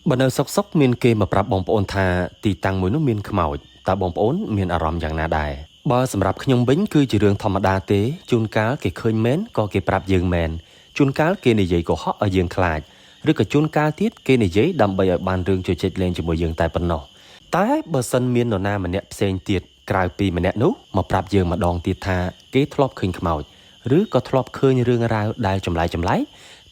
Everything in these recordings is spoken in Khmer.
បើនៅសុកមានគេមកប្រាប់បងប្អូនថាទីតាំងមួយនោះមានខ្មោចតើបងប្អូនមានអារម្មណ៍យ៉ាងណាដែរបើសម្រាប់ខ្ញុំវិញគឺជារឿងធម្មតាទេជួនកាលគេឃើញមែនក៏គេប្រាប់យើងមែនជួនកាលគេនិយាយកុហកឲ្យយើងខ្លាចឬក៏ជួនកាលទៀតគេនិយាយដើម្បីឲ្យបានរឿងជជែកលេងជាមួយយើងតែប៉ុណ្ណោះតែបើសិនមាននរណាម្នាក់ផ្សេងទៀតក្រៅពីម្នាក់នោះមកប្រាប់យើងម្ដងទៀតថាគេធ្លាប់ឃើញខ្មោចឬក៏ធ្លាប់ឃើញរឿងរ៉ាវដែលចម្លែក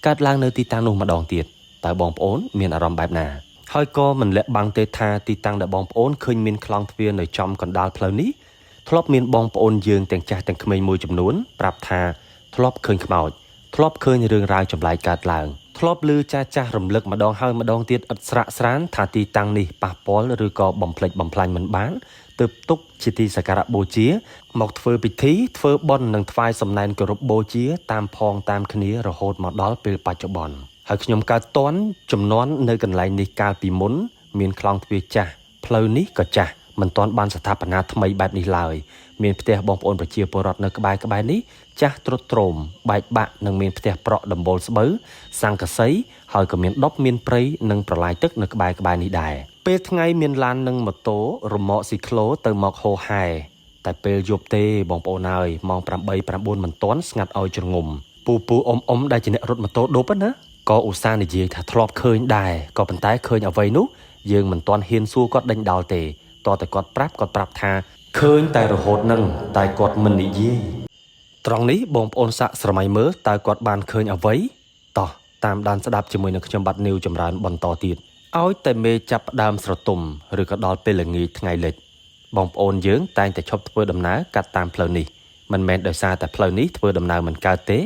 កើតឡើងនៅទីតាំងនោះម្ដងទៀតតើបងប្អូនមានអារម្មណ៍បែបណាហើយក៏មិនលាក់បាំងទេថាទីតាំងដែលបងប្អូនឃើញមានខ្លោងទ្វារនៅចំកណ្ដាលផ្លូវនេះធ្លាប់មានបងប្អូនយើងទាំងចាស់ទាំងក្មេងមួយចំនួនប្រាប់ថាធ្លាប់ឃើញខ្មោចធ្លាប់ឃើញរឿងរ៉ាវចម្លែកកើតឡើងធ្លាប់ឮចាស់រំលឹកម្ដងហើយម្ដងទៀតឥតស្រាកស្រានថាទីតាំងនេះប៉ះពាល់ឬក៏បំផ្លិចបំផ្លាញមិនបានទើបទុកជាទីសក្ការៈបូជាមកធ្វើពិធីធ្វើបុណ្យនិងថ្វាយសំណែនគោរពបូជាតាមគ្នារហូតមកដល់ពេលបច្ចុប្បន្នហើយខ្ញុំកើតតន់ចំនួននៅកន្លែងនេះកាលពីមុនមានខ្លោងទ្វារចាស់ផ្លូវនេះក៏ចាស់មិនទាន់បានស្ថាបនាថ្មីបែបនេះឡើយមានផ្ទះបងប្អូនប្រជាពលរដ្ឋនៅក្បែរនេះចាស់ទ្រុឌទ្រោមបែកបាក់និងមានផ្ទះប្រក់ដំបូលស្បូវសង្កសីហើយក៏មានដប់មានព្រៃនិងប្រឡាយទឹកនៅក្បែរនេះដែរពេលថ្ងៃមានឡាននិងម៉ូតូរមាក់ស៊ីក្លូទៅមកហូហែតែពេលយប់ទេបងប្អូនហើយម៉ោង 8-9 មិនទាន់ស្ងាត់ឲ្យជ្រងំពូអ៊ំដែលជាអ្នករត់ម៉ូតូដប់ណាក៏ឧស្សាហ៍និយាយថាធ្លាប់ឃើញដែរក៏ប៉ុន្តែឃើញអ្វីនោះយើងមិនទាន់ហ៊ានសួរគាត់ដេញដោលទេតតែគាត់ប្រាប់ថាឃើញតែរហូតនឹងតែគាត់មិននិយាយត្រង់នេះបងប្អូនសាក់ស្រមៃមើលតើគាត់បានឃើញអ្វីតោះតាមដានស្ដាប់ជាមួយនឹងខ្ញុំបាទនីវចម្រើនបន្តទៀតឲ្យតែមេចាប់ផ្ដើមស្រទុំឬក៏ដល់ពេលល្ងាចថ្ងៃលិចបងប្អូនយើងតែងតែឈប់ធ្វើដំណើរកាត់តាមផ្លូវនេះមិនមែនដោយសារតែផ្លូវនេះធ្វើដំណើរមិនកើតទេ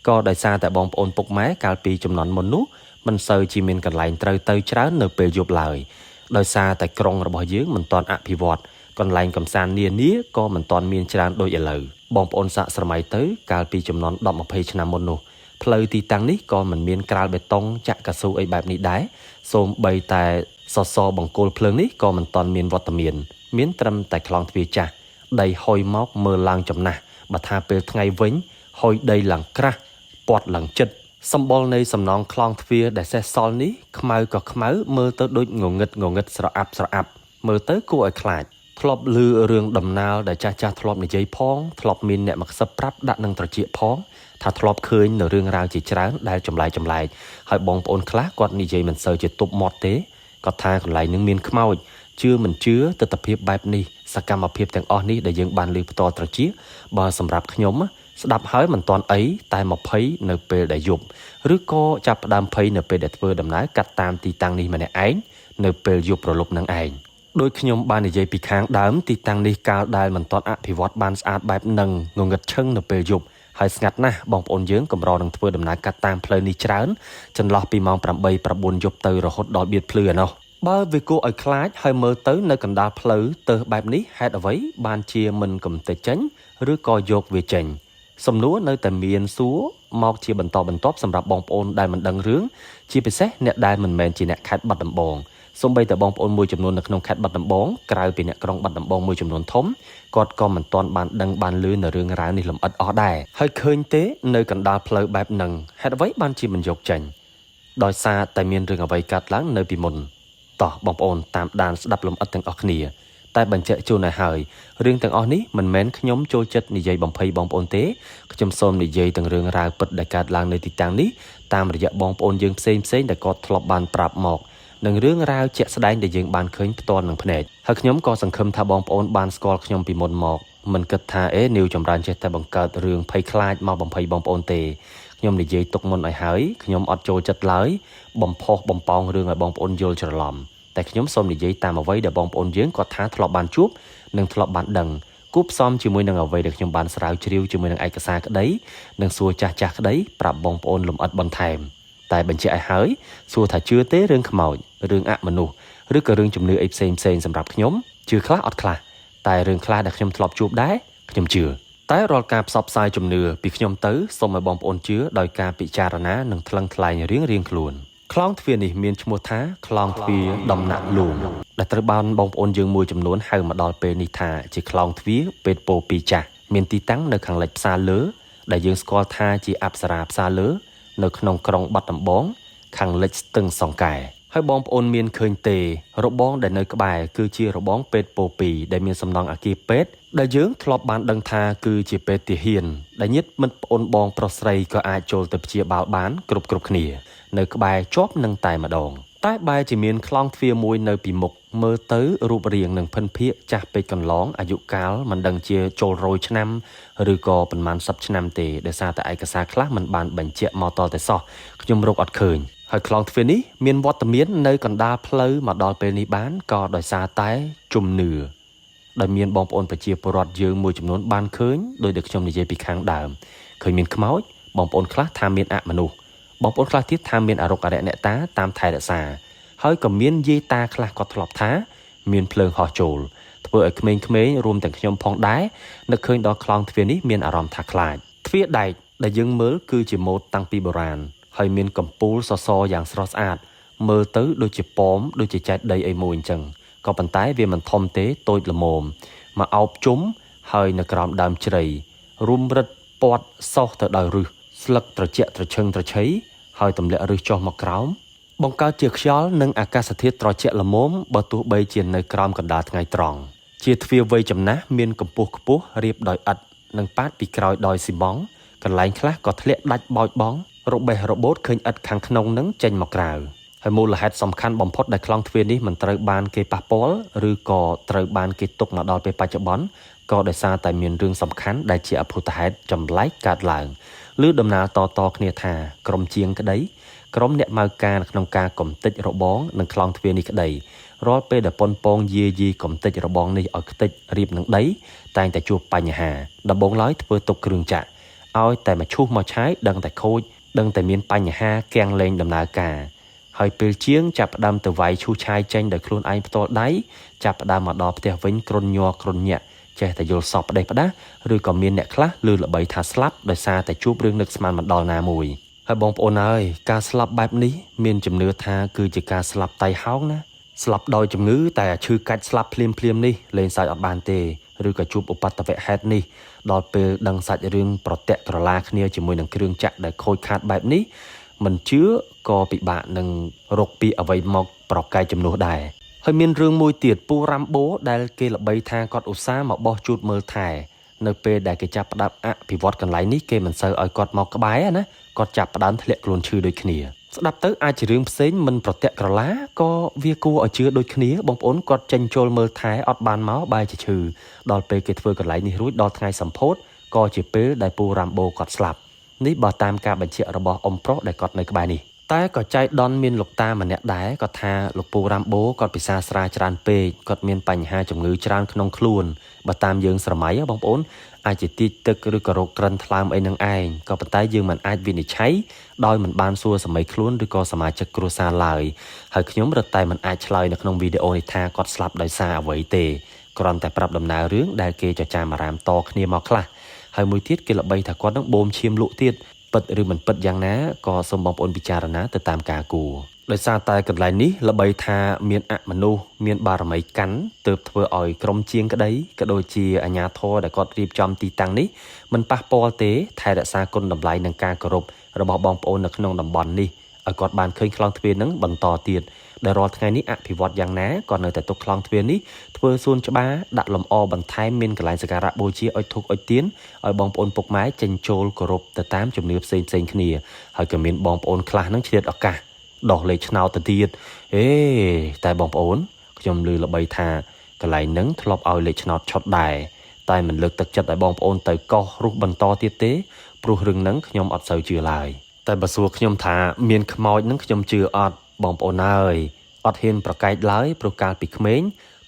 ក៏ដោយសារតែបងប្អូនពុកម៉ែកាលពីចំនួនមុននោះមិនសូវជាមានកន្លែងត្រូវទៅច្រើននៅពេលយប់ឡើយដោយសារតែក្រុងរបស់យើងមិនទាន់អភិវឌ្ឍកន្លែងកំសាន្តនានាក៏មិនទាន់មានច្រើនដូចឥឡូវបងប្អូនសាក់ស្រមៃទៅកាលពីចំនួន 10-20 ឆ្នាំមុននោះផ្លូវទីតាំងនេះក៏មិនមានក្រាលបេតុងចាក់កៅស៊ូអីបែបនេះដែរសូម្បីតែសសរបង្គោលភ្លើងនេះក៏មិនទាន់មានវត្តមានត្រឹមតែខ្លោងទ្វារចាស់ដីហុយមកមើលឡើងចំណាស់បើថាពេលថ្ងៃវិញហុយដីឡើងក្រាស់ពាត់ឡើងចិត្តសម្បុរនៃសំណងខ្លោងទ្វារដែលសេះសល់នេះខ្មៅក៏ខ្មៅមើលទៅដូចងងឹតស្រអាប់មើលទៅគួរឲ្យខ្លាចធ្លាប់ឮរឿងដំណាលដែលចាស់ធ្លាប់និយាយផងធ្លាប់មានអ្នកមកខ្សឹបប្រាប់ដាក់នឹងត្រចៀកផងថាធ្លាប់ឃើញនៅរឿងរ៉ាវជាច្រើនដែលចម្លែកហើយបងប្អូនខ្លះគាត់និយាយមិនសូវជាទប់មាត់ទេគាត់ថាកន្លែងនឹងមានខ្មោចជឿមិនជឿទស្សនវិជ្ជាបែបនេះសកម្មភាពទាំងអស់នេះដែលយើងបានលើផ្ទាល់ត្រចៀកបើសម្រាប់ខ្ញុំស្ដាប់ហើយមិនទាន់អីតែមកភ័យនៅពេលដែលយប់ឬក៏ចាប់ផ្ដើមភ័យនៅពេលដែលធ្វើដំណើរកាត់តាមទីតាំងនេះម្នាក់ឯងនៅពេលយប់ប្រលប់នឹងឯងដោយខ្ញុំបាននិយាយពីខាងដើមទីតាំងនេះកាលដែលមិនទាន់អភិវឌ្ឍបានស្អាតបែបនឹងងងឹតឈឹងនៅពេលយប់ហើយស្ងាត់ណាស់បងប្អូនយើងកម្រនឹងធ្វើដំណើរកាត់តាមផ្លូវនេះច្រើនចន្លោះពីម៉ោង 8-9 យប់ទៅរហូតដល់បៀតភ្លឺឯណោះបើវាគួរឲ្យខ្លាចហើយមើលទៅនៅកណ្ដាលផ្លូវទៅបែបនេះហេតុអ្វីបានជាមិនកំទេចចេញឬក៏យកវាចេញសំណួរនៅតែមានសួរមកជាបន្តបន្ទាប់សម្រាប់បងប្អូនដែលមិនដឹងរឿងជាពិសេសអ្នកដែលមិនមែនជាអ្នកខេត្តបាត់ដំបងសូម្បីតែបងប្អូនមួយចំនួននៅក្នុងខេត្តបាត់ដំបងក្រៅពីអ្នកក្រុងបាត់ដំបងមួយចំនួនធំគាត់ក៏មិនទាន់បានដឹងបានឮនៅរឿងរ៉ាវនេះលម្អិតអស់ដែរហើយឃើញទេនៅកណ្ដាលផ្លូវបែបហ្នឹងហេតុអ្វីបានជាមិនយកចេញដោយសារតែមានរឿងអ្វីកើតឡើងនៅពីមុនតោះបងប្អូនតាមដានស្ដាប់លម្អិតទាំងអស់គ្នាតែបញ្ជាក់ជូនឲ្យហើយរឿងទាំងអស់នេះមិនមែនខ្ញុំចូលចិត្តនិយាយបំភ័យបងប្អូនទេខ្ញុំសូមនិយាយទាំងរឿងរ៉ាវពិតដែលកើតឡើងនៅទីតាំងនេះតាមរយៈបងប្អូនយើងផ្សេងដែលគាត់ធ្លាប់បានប្រាប់មកនិងរឿងរ៉ាវជាក់ស្ដែងដែលយើងបានឃើញផ្ទាល់នឹងភ្នែកហើយខ្ញុំក៏សង្ឃឹមថាបងប្អូនបានស្គាល់ខ្ញុំពីមុនមកមិនគិតថានីវចម្រើនចេះតែបង្កើតរឿងភ័យខ្លាចមកបំភ័យបងប្អូនទេខ្ញុំនិយាយទុកមុនឲ្យហើយខ្ញុំអត់ចូលចិត្តឡើយបំផុសបំប៉ោងរឿងឲ្យបងប្អូនយល់ច្រឡំតែខ្ញុំសូមនិយាយតាមអ្វីដែលបងប្អូនយើងគាត់ថាធ្លាប់បានជួបនិងធ្លាប់បានដឹងគូផ្សំជាមួយនឹងអ្វីដែលខ្ញុំបានស្រាវជ្រាវជាមួយនឹងឯកសារក្តីនិងសួរចាស់ក្តីប្រាប់បងប្អូនលម្អិតបន្ថែមតែបញ្ជាក់ឲ្យហើយសួរថាជឿទេរឿងខ្មោចរឿងអមនុស្សឬក៏រឿងជំនឿអីផ្សេងសម្រាប់ខ្ញុំជឿខ្លះអត់ខ្លះតែរឿងខ្លះដែលខ្ញុំធ្លាប់ជួបដែរខ្ញុំជឿតែរាល់ការផ្សព្វផ្សាយជំនឿពីខ្ញុំទៅសូមឲ្យបងប្អូនជឿដោយការពិចារណានិងថ្លឹងថ្លែងរៀងខ្លួនខ្លោងទ្វារនេះមានឈ្មោះថាខ្លោងទ្វារដំណាក់លួងដែលត្រូវបានបងប្អូនយើងមួយចំនួនហៅមកដល់ពេលនេះថាជាខ្លោងទ្វារពេទ្យពោពីចាស់មានទីតាំងនៅខាងលិចផ្សារលើដែលយើងស្គាល់ថាជាអប្សរាផ្សារលើនៅក្នុងក្រុងបាត់ដំបងខាងលិចស្ទឹងសង្កែ ហើយបងប្អូនមានឃើញទេរបងដែលនៅក្បែរគឺជារបងពេទ្យពោពីដែលមានសំណង់អគារពេទ្យដែលយើងធ្លាប់បានដឹងថាគឺជាពេទ្យទាហានដែលញាតិមិត្តប្អូនបងប្រុសស្រីក៏អាចចូលទៅព្យាបាលបានគ្រប់គ្នានៅក្បែរជាប់នឹងតែម្ដងតែបែរជាមានខ្លងទ្វារមួយនៅពីមុខមើលទៅរូបរាងនឹងភិនភាកចាស់ពេកកន្លងអាយុកាលមិនដឹងជាចូល100ឆ្នាំឬក៏ប្រមាណ10ឆ្នាំទេដោយសារតែឯកសារខ្លះមិនបានបញ្ជាក់មកតតែសោះខ្ញុំរកអត់ឃើញហើយខ្លងទ្វារនេះមានវត្តមាននៅកណ្ដាលផ្លូវមកដល់ពេលនេះបានក៏ដោយសារតែជំនឿដែលមានបងប្អូនប្រជាពលរដ្ឋយើងមួយចំនួនបានឃើញដោយដែលខ្ញុំនិយាយពីខាងដើមឃើញមានខ្មោចបងប្អូនខ្លះថាមានអមនុស្សបងប្អូនខ្លះទៀតថាមានអរុក្ខអរិយអ្នកតាតាមថែរក្សាហើយក៏មានយាយតាខ្លះក៏ធ្លាប់ថាមានភ្លើងហោះចូលធ្វើឲ្យក្មេងៗរួមទាំងខ្ញុំផងដែរនឹកឃើញដល់ខ្លងទ្វារនេះមានអារម្មណ៍ថាខ្លាចទ្វារដែកដែលយើងមើលគឺជាម៉ូដតាំងពីបុរាណហើយមានកំពូលសសរយ៉ាងស្រស់ស្អាតមើលទៅដូចជាប៉មដូចជាចេតដីអីមួយអញ្ចឹងក៏ប៉ុន្តែវាមិនធំទេតូចល្មមមកអោបជុំហើយនៅក្រោមដើមជ្រៃរុំរិតពាត់សោះទៅដោយឫសស្លឹកត្រជាក់ត្រឈឹងត្រឈៃហើយទម្លាក់ឫសចុះមកក្រោមបង្កើតជាខ្យល់និងអាកាសធាតុត្រជាក់ល្មមបើទោះបីជានៅក្រោមកណ្ដាលថ្ងៃត្រង់ជាទ្វារវ័យចំណាស់មានកម្ពស់ខ្ពស់រៀបដោយឥដ្ឋនិងប៉ាតពីក្រោយដោយស៊ីម៉ង់កន្លែងខ្លះក៏ធ្លាក់ដាច់បោចបង់របេះរបូតឃើញឥដ្ឋខាងក្នុងនឹងចេញមកក្រៅហើយមូលហេតុសំខាន់បំផុតដែលខ្លងទ្វារនេះមិនត្រូវបានគេប៉ះពាល់ឬក៏ត្រូវបានគេទុកមកដល់ពេលបច្ចុប្បន្នក៏ដោយសារតែមានរឿងសំខាន់ដែលជាអភូតហេតុចម្លែកកើតឡើងឬដំណើរតគ្នាថាក្រុមជាងក្តីក្រុមអ្នកម៉ៅការក្នុងការកំទេចរបងនិងខ្លងទ្វារនេះក្តីរាល់ពេលដែលប៉ុនប៉ងយាយីកំទេចរបងនេះឲ្យខ្ទេចរៀបនឹងដីតែងតែជួបបញ្ហាដំបូងឡើយធ្វើទុកគ្រឿងចាក់ឲ្យតែមកឈូសមកឆាយដឹងតែខូចដឹងតែមានបញ្ហាគាំងលែងដំណើរការហើយពេលជាងចាប់ផ្ដើមទៅវាយឈូសឆាយចេញដោយខ្លួនឯងផ្ទាល់ដៃចាប់ផ្ដើមមកដល់ផ្ទះវិញគ្រុនញ័រគ្រុនញាក់ចេះតែយល់សពផ្ដេសផ្ដាសឬក៏មានអ្នកខ្លះឮល្បីថាស្លាប់ដោយសារតែជួបរឿងនឹកស្មានមិនដល់ណាមួយហើយបងប្អូនអើយការស្លាប់បែបនេះមានជំនឿថាគឺជាការស្លាប់តៃហោងណាស្លាប់ដោយជំងឺតែឈឺកាច់ស្លាប់ភ្លាមនេះលេងសើចអត់បានទេឬក៏ជួបឧបទ្ទវហេតុនេះដល់ពេលដឹងសាច់រឿងប្រតិក្រឡាគ្នាជាមួយនឹងគ្រឿងចាក់ដែលខូចខាតបែបនេះមិនជឿក៏ពិបាកនឹងរកពីអ្វីមកប្រកែកជំនួសដែរហើយមានរឿងមួយទៀតពូរ៉ាំបូដែលគេល្បីថាគាត់ឧស្សាហ៍មកបោះជូតមើលថែនៅពេលដែលគេចាប់ផ្ដើមអភិវឌ្ឍកន្លែងនេះគេមិនសូវឲ្យគាត់មកក្បែរណាគាត់ចាប់ផ្ដើមធ្លាក់ខ្លួនឈឺដូចគ្នាស្ដាប់ទៅអាចជារឿងផ្សេងមិនប្រតិក្រឡាក៏វាគួរឲ្យជឿដូចគ្នាបងប្អូនគាត់ចេញចូលមើលថែអត់បានមកបែរជាឈឺដល់ពេលគេធ្វើកន្លែងនេះរួចដល់ថ្ងៃសម្ពោធក៏ជាពេលដែលពូរ៉ាំបូគាត់ស្លាប់នេះបើតាមការបញ្ជាក់របស់អ៊ំប្រុសដែលគាត់នៅក្បែរនេះតែក៏ចៃដន្យមានលោកតាម្នាក់ដែរគាត់ថាលោកពូរ៉ាំបូគាត់ពិសាស្រាច្រើនពេកគាត់មានបញ្ហាជំងឺច្រើនក្នុងខ្លួនបើតាមយើងស្រមៃបងប្អូនអាចជាទីទឹកឬក៏រោគក្រិនថ្លើមអីនឹងឯងក៏ប៉ុន្តែយើងមិនអាចវិនិច្ឆ័យដោយមិនបានសួរសម័យខ្លួនឬក៏សមាជិកគ្រួសារឡើយហើយខ្ញុំរឹតតែមិនអាចឆ្លើយនៅក្នុងវីដេអូនេះថាគាត់ស្លាប់ដោយសារអ្វីទេគ្រាន់តែប្រាប់ដំណើររឿងដែលគេចចាមអារាមតគ្នាមកខ្លះហើយមួយទៀតគេល្បីថាគាត់នឹងបូមឈាមលក់ទៀតពិតឬមិនពិតយ៉ាងណាក៏សូមបងប្អូនពិចារណាទៅតាមការគួរដោយសារតែកន្លែងនេះល្បីថាមានអមនុស្សមានបារមីកាន់ទើបធ្វើឲ្យក្រុមជាងក្តីក៏ដូចជាអាជ្ញាធរដែលគាត់រៀបចំទីតាំងនេះមិនប៉ះពាល់ទេថែរក្សាគុណតម្លៃនិងការគោរពរបស់បងប្អូននៅក្នុងតំបន់នេះឲ្យគាត់បានឃើញខ្លងទ្វារនឹងបន្តទៀតដែលរាល់ថ្ងៃនេះអភិវឌ្ឍយ៉ាងណាក៏នៅតែទុកខ្លងទ្វារនេះធ្វើសួនច្បារដាក់លម្អបន្ថែមមានកន្លែងសក្ការៈបូជាអុជធូបអុជទៀនឲ្យបងប្អូនពុកម៉ែចេញចូលគោរពទៅតាមជំនឿផ្សេងគ្នាហើយក៏មានបងប្អូនខ្លះនឹងឆ្លៀតឱកាសដោះលេខឆ្នោតទៅទៀតតែបងប្អូនខ្ញុំឮល្បីថាកន្លែងហ្នឹងធ្លាប់ឲ្យលេខឆ្នោតឆុតដែរតែមិនលើកទឹកចិត្តឲ្យបងប្អូនទៅកោះរុះបន្តទៀតទេព្រោះរឿងហ្នឹងខ្ញុំអត់សូវជឿឡើយតែបើសួរខ្ញុំថាមានខ្មោចហ្នឹងខ្ញុំជឿអត់បងប្អូនអើយអត់ហ៊ានប្រកែកឡើយព្រោះកាលពីក្មេង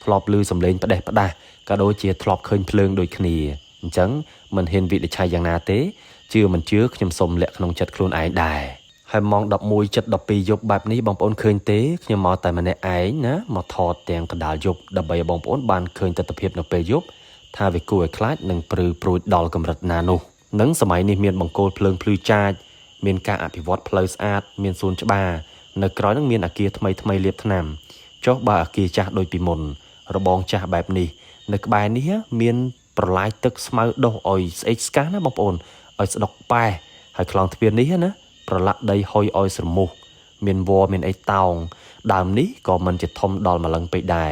ធ្លាប់ឮសំឡេងផ្ដេសផ្ដាសក៏ដូចជាធ្លាប់ឃើញភ្លើងដូចគ្នាអញ្ចឹងមិនហ៊ានវិនិច្ឆ័យយ៉ាងណាទេជឿមិនជឿខ្ញុំសុំលាក់ក្នុងចិត្តខ្លួនឯងដែរហើយម៉ោង 11:12 យប់បែបនេះបងប្អូនឃើញទេខ្ញុំមកតែម្នាក់ឯងណាមកថតទាំងកណ្ដាលយប់ដើម្បីឲ្យបងប្អូនបានឃើញទស្សនវិជ្ជានៅពេលយប់ថាវាគួរឲ្យខ្លាចនិងព្រឺព្រួយដល់កម្រិតណានោះនឹងសម័យនេះមានបង្គោលភ្លើងភ្លឺចាចមានការអភិវឌ្ឍផ្លូវស្អាតមានសួនច្បារនៅក្រោយនឹងមានអគារថ្មីលាបថ្នាំចុះបើអគារចាស់ដូចពីមុនរបងចាស់បែបនេះនៅក្បែរនេះមានប្រឡាយទឹកស្មៅដុះឲ្យស្អេកស្កះណាបងប្អូនឲ្យស្ដុកប៉ែហើយខ្លងទ្វារនេះណាប្រឡាក់ដីហុយឲ្យស្រមុះមានវល្លិមានអីតោង ដើមនេះក៏មិនជាធំដល់ម្លឹងពេកដែរ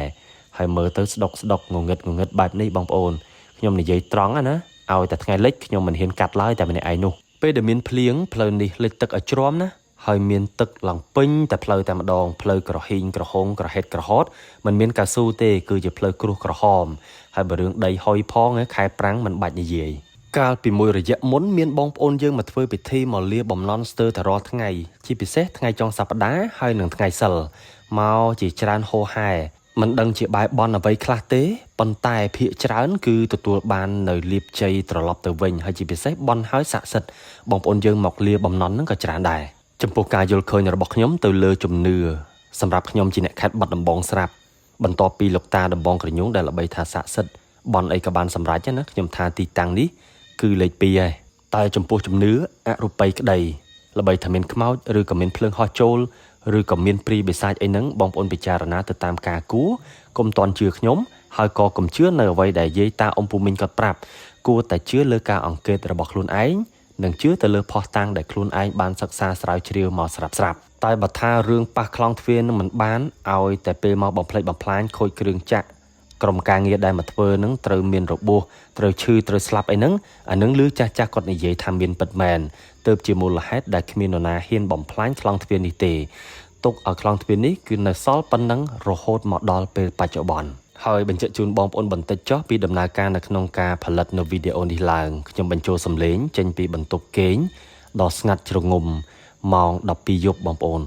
ហើយមើលទៅស្ដុកងងឹតបែបនេះបងប្អូនខ្ញុំនិយាយត្រង់ណាឲ្យតែថ្ងៃលិចខ្ញុំមិនហ៊ានកាត់ឡើយតែម្នាក់ឯងនោះពេលដែលមានភ្លៀងផ្លូវនេះលិចទឹកឲ្យជ្រាំណាហើយមានទឹកឡើងពេញតែផ្លូវតែម្ដងផ្លូវក្រហីងក្រហងក្រហេតក្រហត់មិនមានកៅស៊ូទេគឺជាផ្លូវគ្រោះក្រហមហើយបើរឿងដីហុយផងខែប្រាំងមិនបាច់និយាយកាលពីមួយរយៈមុនមានបងប្អូនយើងមកធ្វើពិធីមកលាបំណន់ស្ទើរតែរាល់ថ្ងៃជាពិសេសថ្ងៃចុងសប្តាហ៍ហើយនិងថ្ងៃសិលមកជាច្រើនហូរហែមិនដឹងជាបែបបន់អ្វីខ្លះទេប៉ុន្តែភាគច្រើនគឺទទួលបាននៅលាភជ័យត្រឡប់ទៅវិញហើយជាពិសេសបន់ហើយស័ក្តិសិទ្ធិបងប្អូនយើងមកលាបំណន់ហ្នឹងក៏ច្រើនដែរចំពោះការយល់ឃើញរបស់ខ្ញុំទៅលើជំនឿសម្រាប់ខ្ញុំជាអ្នកខេត្តបាត់ដំបងស្រាប់បន្ទាប់ពីលោកតាដំបងក្រញូងដែលល្បីថាស័ក្តិសិទ្ធិបន់អីក៏បានសម្រេចណាខ្ញុំថាទីតាំងនេះគឺលេខ2ហើយតែចំពោះជំនឿអរូបីក្តីល្បីថាមានខ្មោចឬក៏មានភ្លើងហោះចូលឬក៏មានព្រីបិសាចអីហ្នឹងបងប្អូនពិចារណាទៅតាមការគួរកុំតន់ជឿខ្ញុំហើយក៏កុំជឿនៅអ្វីដែលយាយតាអ៊ំពូមីងគាត់ប្រាប់គួរតែជឿលើការអង្កេតរបស់ខ្លួនឯងនិងជឿទៅលើភស្តុតាងដែលខ្លួនឯងបានសិក្សាស្រាវជ្រាវមកស្រាប់តែបើថារឿងប៉ះខ្លងទ្វារនឹងមិនបានឲ្យតែពេលមកបំផ្លិចបំផ្លាញខូចគ្រឿងចាក់ក្រុមការងារដែលមកធ្វើនឹងត្រូវមានរបួសត្រូវឈឺត្រូវស្លាប់អីហ្នឹងអានឹងឮចាស់គាត់និយាយថាមានពិតមែនទើបជាមូលហេតុដែលគ្មាននរណាហ៊ានបំផ្លាញខ្លងទ្វារនេះទេទុកឲ្យខ្លងទ្វារនេះគឺនៅសល់ប៉ុណ្ណឹងរហូតមកដល់ពេលបច្ចុប្បន្នហើយបញ្ជាក់ជូនបងប្អូនបន្តិចចុះពីដំណើរការនៅក្នុងការផលិតនៅវីដេអូនេះឡើងខ្ញុំបញ្ចូលសំឡេងចេញពីបន្ទប់គេងដ៏ស្ងាត់ជ្រងំម៉ោង12យប់បងប្អូន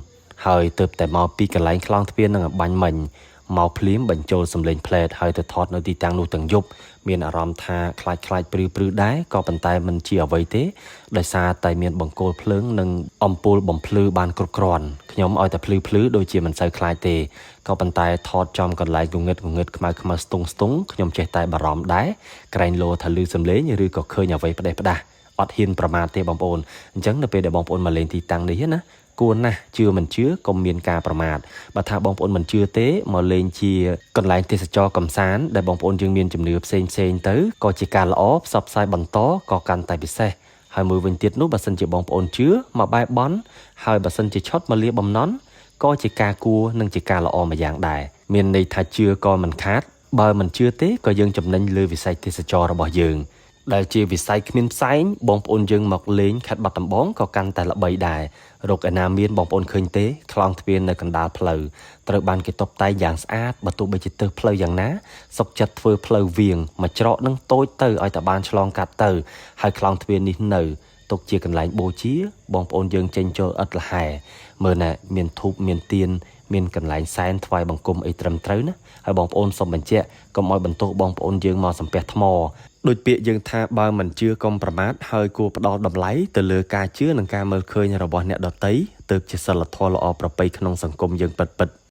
ហើយទើបតែមកពីកន្លែងខ្លងទ្វារនឹងបាញ់មិញមកភ្លាមបញ្ចូលសំឡេងផ្លែតហើយទៅថតនៅទីតាំងនោះទាំងយប់មានអារម្មណ៍ថាខ្លាចព្រឺដែរក៏ប៉ុន្តែមិនជាអ្វីទេដោយសារតែមានបង្គោលភ្លើងនិងអំពូលបំភ្លឺបានគ្រប់គ្រាន់ខ្ញុំឲ្យតែភ្លឺដូចជាមិនសូវខ្លាចទេក៏ប៉ុន្តែថតចំកន្លែងងងឹតខ្មៅស្ទង់ខ្ញុំចេះតែបារម្ភដែរក្រែងលោថាឮសំឡេងឬក៏ឃើញអ្វីផ្ដេសផ្ដាស់អត់ហ៊ានប្រមាថទេបងប្អូនអញ្ចឹងនៅពេលដែលបងប្អូនមកលេងទីតាំងនេះណាគួរណាស់ជឿមិនជឿកុំមានការប្រមាថបើថាបងប្អូនមិនជឿទេមកលេងជាកន្លែងទេសចរកំសាន្តដែលបងប្អូនយើងមានជំនឿផ្សេងទៅក៏ជាការល្អផ្សព្វផ្សាយបន្តក៏កាន់តែពិសេសហើយមួយវិញទៀតនោះបើសិនជាបងប្អូនជឿមកបែបបន់ហើយបើសិនជាឆុតមកលាបំណន់ក៏ជាការគួរនិងជាការល្អមួយយ៉ាងដែរមានន័យថាជឿក៏មិនខាតបើមិនជឿទេក៏យើងចំណេញលើវិស័យទេសចររបស់យើងដែលជាវិស័យគ្មានផ្សែងបងប្អូនយើងមកលេងខេត្តបាត់ដំបងក៏កាន់តែល្បីដែររកឯណាមានបងប្អូនឃើញទេខ្លងទ្វារនៅកណ្ដាលផ្លូវត្រូវបានគេតុបតែងយ៉ាងស្អាតបើទោះបីជាទៅផ្លូវយ៉ាងណាសុខចិត្តធ្វើផ្លូវវាងមកច្រកនឹងតូចទៅឲ្យតែបានឆ្លងកាត់ទៅហើយខ្លងទ្វារនេះនៅទុកជាកន្លែងបូជាបងប្អូនយើងចេញចូលឥតលហែមើលណាមានធូបមានទៀនមានកន្លែងសែនថ្វាយបង្គំអីត្រឹមត្រូវណាហើយបងប្អូនសូមបញ្ជាក់កុំឲ្យបន្ទោសបងប្អូនយើងមកសំពះថ្មដូចពាក្យយើងថាបើមិនជឿកុំប្រមាថហើយគួរផ្ដោតតម្លៃទៅលើការជឿនិងការមើលឃើញរបស់អ្នកដទៃទើបជាសិលធម៌ល្អប្រពៃក្នុងសង្គមយើងពិតៗ